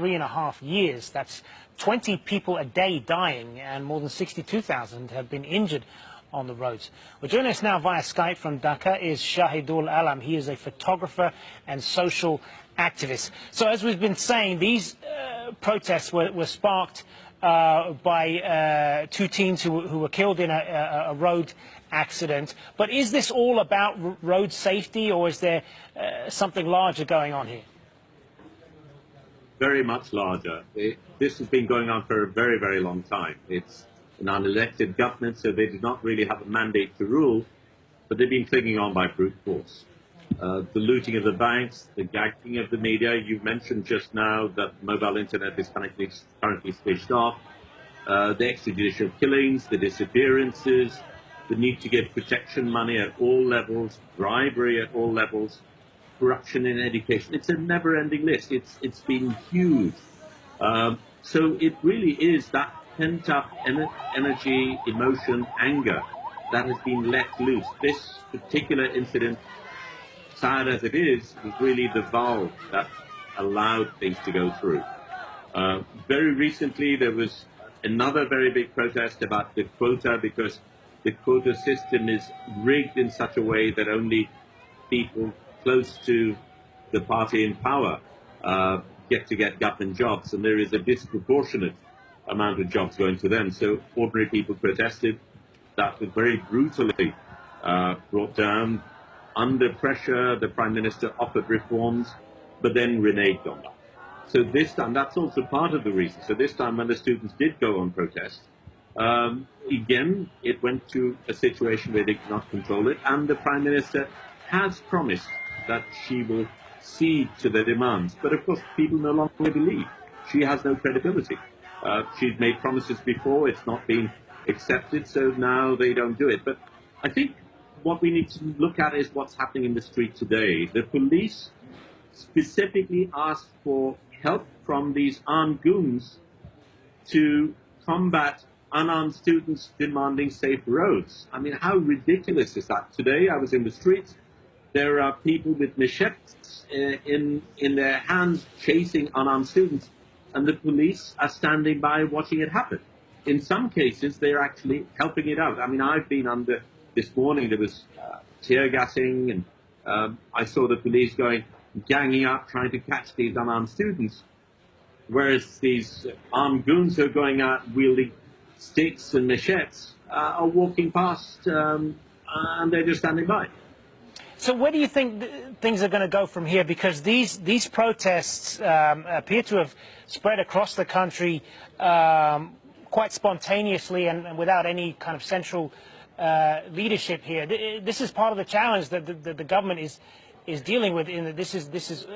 3.5 years. That's 20 people a day dying, and more than 62,000 have been injured on the roads. Well, joining us now via Skype from Dhaka is Shahidul Alam. He is a photographer and social activist. So as we've been saying, these protests were sparked by two teens who were killed in a road accident. But is this all about road safety, or is there something larger going on here? Very much larger. This has been going on for a very, very long time. It's an unelected government, so they do not really have a mandate to rule, but they've been clinging on by brute force. The looting of the banks, the gagging of the media. You mentioned just now that mobile internet is currently switched off. The extrajudicial killings, the disappearances, the need to give protection money at all levels, bribery at all levels, corruption in education. It's a never-ending list. It's been huge. So it really is that pent-up energy, emotion, anger that has been let loose. This particular incident, sad as it is really the valve that allowed things to go through. Very recently, there was another very big protest about the quota, because the quota system is rigged in such a way that only people close to the party in power get to get government jobs, and there is a disproportionate amount of jobs going to them. So ordinary people protested. That was very brutally brought down. Under pressure, the Prime Minister offered reforms, but then reneged on that. So this time, that's also part of the reason. So this time, when the students did go on protest, again, it went to a situation where they could not control it, and the Prime Minister has promised that she will cede to their demands. But of course, people no longer believe. She has no credibility. She's made promises before, it's not been accepted, so now they don't do it. But I think what we need to look at is what's happening in the street today. The police specifically asked for help from these armed goons to combat unarmed students demanding safe roads. I mean, how ridiculous is that? Today, I was in the streets. There are people with machetes in their hands chasing unarmed students, and the police are standing by watching it happen. In some cases, they're actually helping it out. I mean, I've been under, this morning there was tear gassing, and I saw the police ganging up, trying to catch these unarmed students, whereas these armed goons who are going out wielding sticks and machetes are walking past, and they're just standing by. So where do you think things are going to go from here? Because these protests appear to have spread across the country quite spontaneously and without any kind of central leadership here. This is part of the challenge that the government is dealing with. In that this is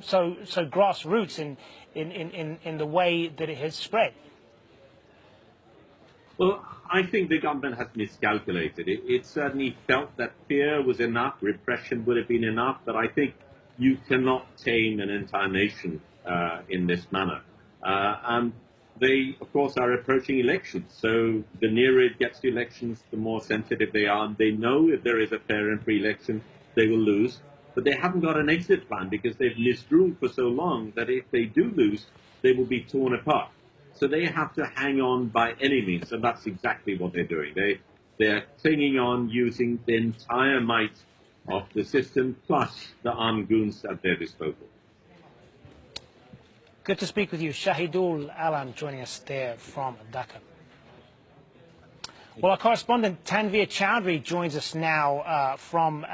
so grassroots in the way that it has spread. Well, I think the government has miscalculated. It certainly felt that fear was enough, repression would have been enough, but I think you cannot tame an entire nation in this manner. And they, of course, are approaching elections. So the nearer it gets to elections, the more sensitive they are. They know if there is a fair and free election, they will lose. But they haven't got an exit plan, because they've misruled for so long that if they do lose, they will be torn apart. So they have to hang on by any means, and that's exactly what they're doing. They're clinging on using the entire might of the system, plus the armed goons at their disposal. Good to speak with you. Shahidul Alam joining us there from Dhaka. Well, our correspondent Tanveer Chowdhury joins us now from